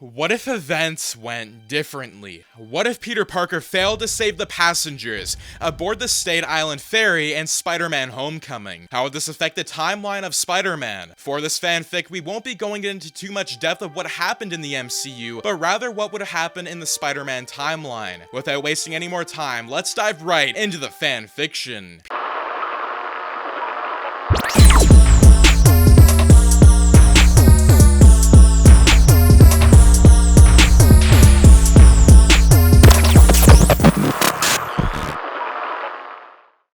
What if events went differently? What if Peter Parker failed to save the passengers aboard the Staten Island Ferry in Spider-Man Homecoming? How would this affect the timeline of Spider-Man? For this fanfic, we won't be going into too much depth of what happened in the MCU, but rather what would happen in the Spider-Man timeline. Without wasting any more time, let's dive right into the fanfiction.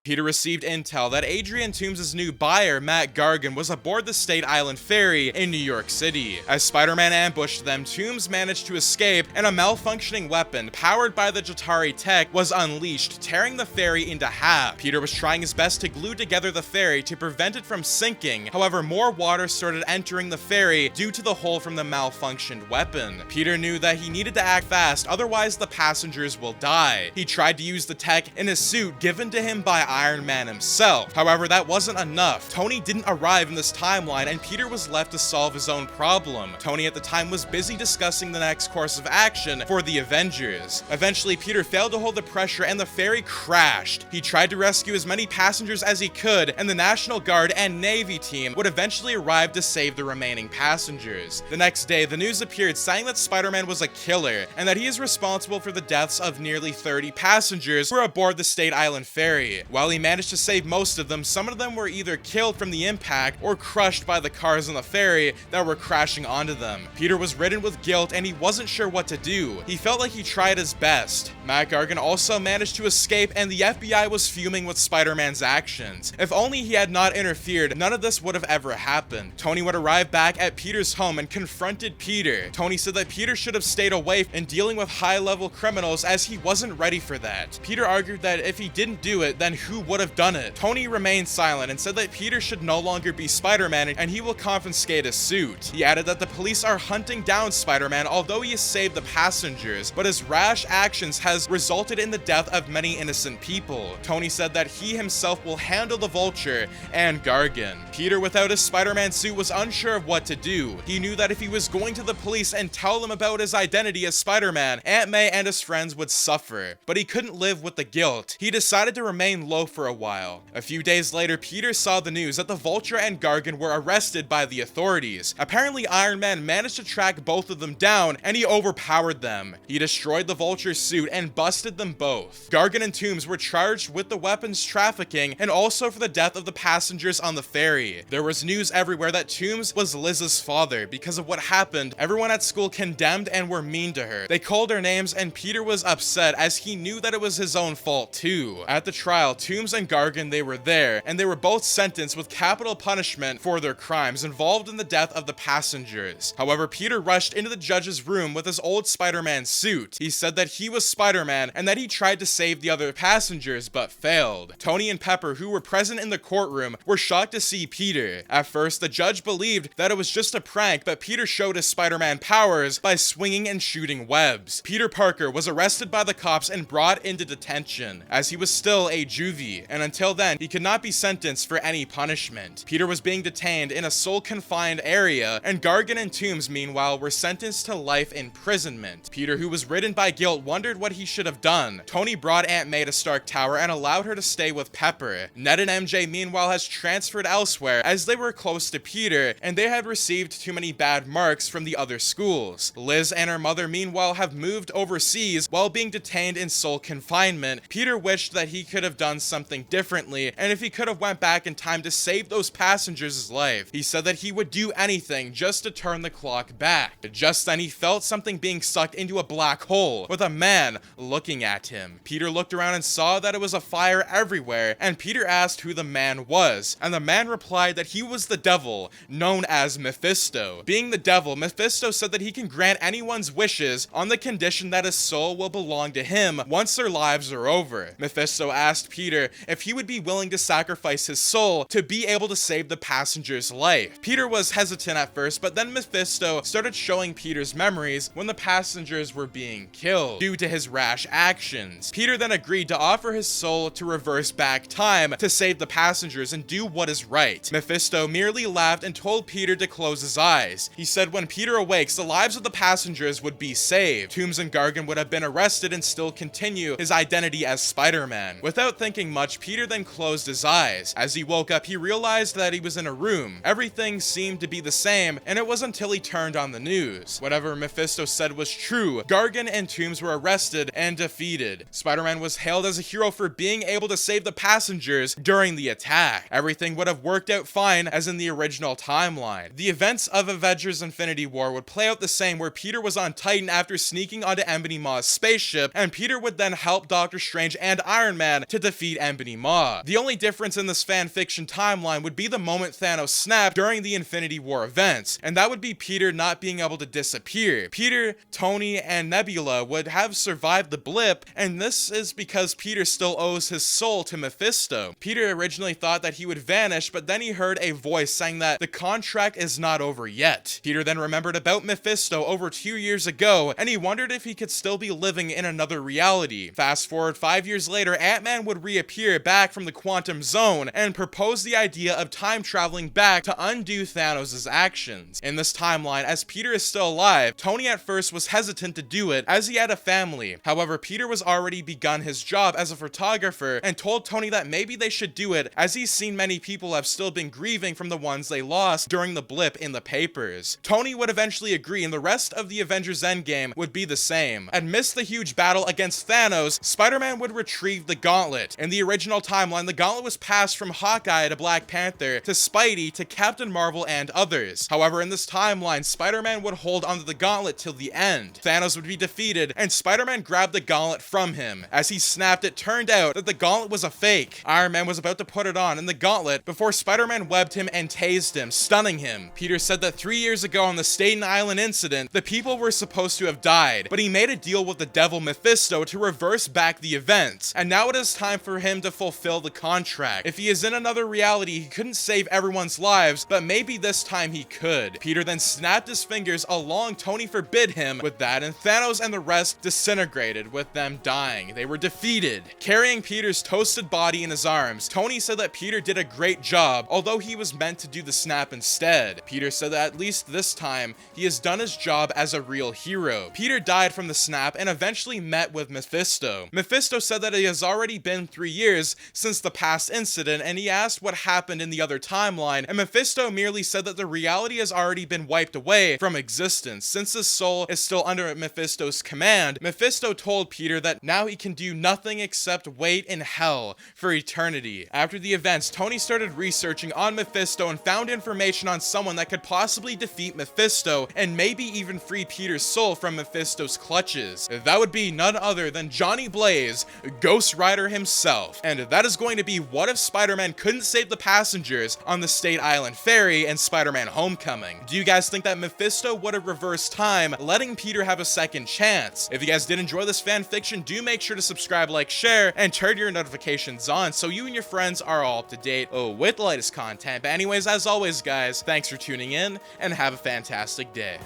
Peter received intel that Adrian Toomes' new buyer, Matt Gargan, was aboard the Staten Island Ferry in New York City. As Spider-Man ambushed them, Toomes managed to escape, and a malfunctioning weapon powered by the Jatari tech was unleashed, tearing the ferry into half. Peter was trying his best to glue together the ferry to prevent it from sinking. However, more water started entering the ferry due to the hole from the malfunctioned weapon. Peter knew that he needed to act fast, otherwise the passengers will die. He tried to use the tech in his suit given to him by Iron Man himself. However, that wasn't enough. Tony didn't arrive in this timeline, and Peter was left to solve his own problem. Tony at the time was busy discussing the next course of action for the Avengers. Eventually, Peter failed to hold the pressure and the ferry crashed. He tried to rescue as many passengers as he could, and the National Guard and Navy team would eventually arrive to save the remaining passengers. The next day, the news appeared saying that Spider-Man was a killer, and that he is responsible for the deaths of nearly 30 passengers who were aboard the Staten Island Ferry. While he managed to save most of them, some of them were either killed from the impact or crushed by the cars on the ferry that were crashing onto them. Peter was ridden with guilt and he wasn't sure what to do. He felt like he tried his best. Matt Gargan also managed to escape, and the FBI was fuming with Spider-Man's actions. If only he had not interfered, none of this would have ever happened. Tony would arrive back at Peter's home and confronted Peter. Tony said that Peter should have stayed away in dealing with high-level criminals as he wasn't ready for that. Peter argued that if he didn't do it, then who would have done it? Tony remained silent and said that Peter should no longer be Spider-Man and he will confiscate his suit. He added that the police are hunting down Spider-Man although he has saved the passengers, but his rash actions has resulted in the death of many innocent people. Tony said that he himself will handle the Vulture and Gargan. Peter, without his Spider-Man suit, was unsure of what to do. He knew that if he was going to the police and tell them about his identity as Spider-Man, Aunt May and his friends would suffer, but he couldn't live with the guilt. He decided to remain low for a while. A few days later, Peter saw the news that the Vulture and Gargan were arrested by the authorities. Apparently, Iron Man managed to track both of them down, and he overpowered them. He destroyed the Vulture's suit and busted them both. Gargan and Toomes were charged with the weapons trafficking and also for the death of the passengers on the ferry. There was news everywhere that Toomes was Liz's father. Because of what happened, everyone at school condemned and were mean to her. They called her names, and Peter was upset as he knew that it was his own fault too. At the trial, Toomes and Gargan, they were there, and they were both sentenced with capital punishment for their crimes involved in the death of the passengers. However, Peter rushed into the judge's room with his old Spider-Man suit. He said that he was Spider-Man and that he tried to save the other passengers but failed. Tony and Pepper, who were present in the courtroom, were shocked to see Peter. At first, the judge believed that it was just a prank, but Peter showed his Spider-Man powers by swinging and shooting webs. Peter Parker was arrested by the cops and brought into detention, as he was still a juvie, and until then, he could not be sentenced for any punishment. Peter was being detained in a sole-confined area, and Gargan and Toomes, meanwhile, were sentenced to life imprisonment. Peter, who was ridden by guilt, wondered what he should have done. Tony brought Aunt May to Stark Tower and allowed her to stay with Pepper. Ned and MJ, meanwhile, has transferred elsewhere as they were close to Peter, and they had received too many bad marks from the other schools. Liz and her mother, meanwhile, have moved overseas while being detained in sole confinement. Peter wished that he could have done something differently, and if he could have went back in time to save those passengers' life. He said that he would do anything just to turn the clock back. Just then, he felt something being sucked into a black hole, with a man looking at him. Peter looked around and saw that it was a fire everywhere, and Peter asked who the man was, and the man replied that he was the devil, known as Mephisto. Being the devil, Mephisto said that he can grant anyone's wishes on the condition that his soul will belong to him once their lives are over. Mephisto asked Peter Peter if he would be willing to sacrifice his soul to be able to save the passenger's life. Peter was hesitant at first, but then Mephisto started showing Peter's memories when the passengers were being killed due to his rash actions. Peter then agreed to offer his soul to reverse back time to save the passengers and do what is right. Mephisto merely laughed and told Peter to close his eyes. He said when Peter awakes, the lives of the passengers would be saved. Toomes and Gargan would have been arrested and still continue his identity as Spider-Man. Without thinking much, Peter then closed his eyes. As he woke up, he realized that he was in a room. Everything seemed to be the same, and it was until he turned on the news. Whatever Mephisto said was true. Gargan and Toomes were arrested and defeated. Spider-Man was hailed as a hero for being able to save the passengers during the attack. Everything would have worked out fine as in the original timeline. The events of Avengers Infinity War would play out the same, where Peter was on Titan after sneaking onto Ebony Maw's spaceship, and Peter would then help Doctor Strange and Iron Man to defeat Ebony Maw. The only difference in this fanfiction timeline would be the moment Thanos snapped during the Infinity War events, and that would be Peter not being able to disappear. Peter, Tony, and Nebula would have survived the blip, and this is because Peter still owes his soul to Mephisto. Peter originally thought that he would vanish, but then he heard a voice saying that the contract is not over yet. Peter then remembered about Mephisto over 2 years ago, and he wondered if he could still be living in another reality. Fast forward 5 years later, Ant-Man would reappear back from the quantum zone and propose the idea of time traveling back to undo Thanos' actions. In this timeline, as Peter is still alive, Tony at first was hesitant to do it as he had a family. However, Peter was already begun his job as a photographer and told Tony that maybe they should do it, as he's seen many people have still been grieving from the ones they lost during the blip in the papers. Tony would eventually agree, and the rest of the Avengers Endgame would be the same. Amidst the huge battle against Thanos, Spider-Man would retrieve the gauntlet. In the original timeline, the gauntlet was passed from Hawkeye to Black Panther to Spidey to Captain Marvel and others. However, in this timeline, Spider-Man would hold onto the gauntlet till the end. Thanos would be defeated, and Spider-Man grabbed the gauntlet from him. As he snapped, it turned out that the gauntlet was a fake. Iron Man was about to put it on in the gauntlet before Spider-Man webbed him and tased him, stunning him. Peter said that 3 years ago on the Staten Island incident, the people were supposed to have died, but he made a deal with the devil Mephisto to reverse back the events, and now it is time for him to fulfill the contract. If he is in another reality, he couldn't save everyone's lives, but maybe this time he could. Peter then snapped his fingers along Tony forbid him with that, and Thanos and the rest disintegrated, with them dying. They were defeated. Carrying Peter's toasted body in his arms, Tony said that Peter did a great job, although he was meant to do the snap instead. Peter said that at least this time, he has done his job as a real hero. Peter died from the snap and eventually met with Mephisto. Mephisto said that it has already been 3 years since the past incident, and he asked what happened in the other timeline, and Mephisto merely said that the reality has already been wiped away from existence. Since his soul is still under Mephisto's command, Mephisto told Peter that now he can do nothing except wait in hell for eternity. After the events, Tony started researching on Mephisto and found information on someone that could possibly defeat Mephisto and maybe even free Peter's soul from Mephisto's clutches. That would be none other than Johnny Blaze, Ghost Rider himself. And that is going to be what if Spider-Man couldn't save the passengers on the Staten Island Ferry in Spider-Man Homecoming. Do you guys think that Mephisto would have reversed time, letting Peter have a second chance? If you guys did enjoy this fan fiction, do make sure to subscribe, like, share, and turn your notifications on so you and your friends are all up to date with the latest content. But anyways, as always guys, thanks for tuning in and have a fantastic day.